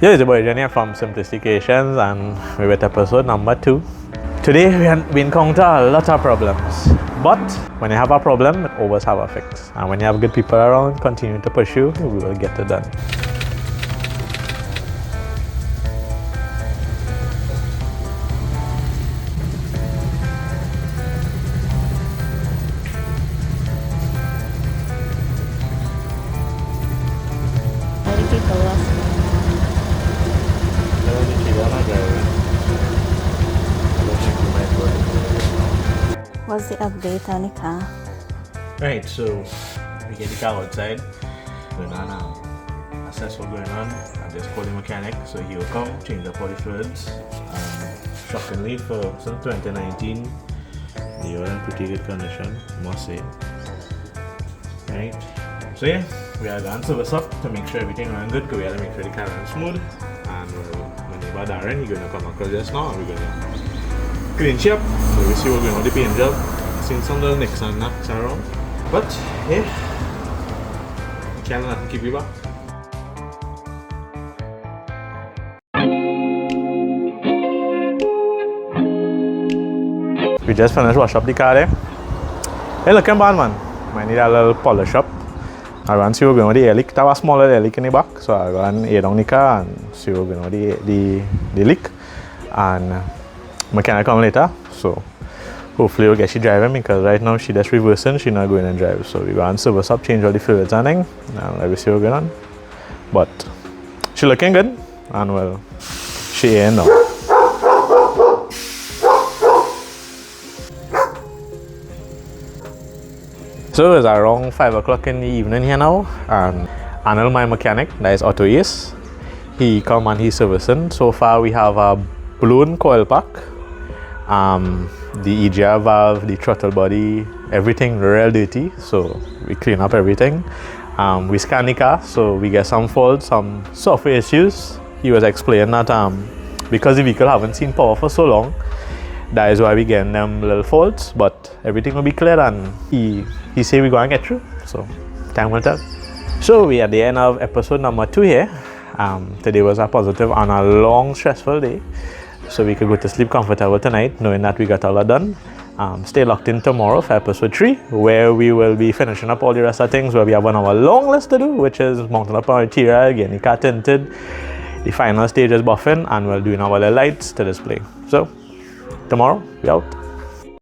Yo, it's your boy Jenny from Simplifications, and we're with episode number 2. Today we encounter a lot of problems, but when you have a problem, it always have a fix. And when you have good people around, continue to push you, we will get it done. What's the update on the car? Right, so we get the car outside, we're gonna assess what's going on. I just called the mechanic, so he will come, change up all the fluids. Shockingly, since 2019, they are in pretty good condition, I must say. Right, so yeah, we are going to service up to make sure everything runs good, because we have to make sure the car runs smooth. And when they bad Darren, he's gonna come across just now, and we're gonna clean shop, so we see what's going on with the paint job. Seen some little nicks and knacks around, but yeah, you can't let them keep you back. We just finished wash up the car there. Hey, looking bad, man. I need a little polish up. I want to see what's going on with the air leak. That was a smaller air leak in the back, so I go and air down the car and see what's going on with the leak. And mechanic come later, so hopefully we'll get she driving, because right now she just reversing, she not going and drive. So we go and service up, change all the fluids and thing, and let me see what's going on. But she looking good, and well, she ain't now. So it's around 5 o'clock in the evening here now, and Anil, my mechanic, that is Auto Ace, he come and he's servicing. So far we have a blown coil pack, the EGR valve, the throttle body, everything real dirty, so we clean up everything. We scan the car, so we get some faults, some software issues. He was explaining that because the vehicle haven't seen power for so long, that is why we get them little faults, but everything will be clear, and he say we go and get through, so time will tell. So we at the end of episode number 2 here. Today was a positive and a long stressful day, so we could go to sleep comfortable tonight knowing that we got all that done. Stay locked in tomorrow for episode 3, where we will be finishing up all the rest of things, where we have one of our long list to do, which is mounting up our Tiida, getting the car tinted, the final stage is buffing, and we're doing our lights to display. So tomorrow we out.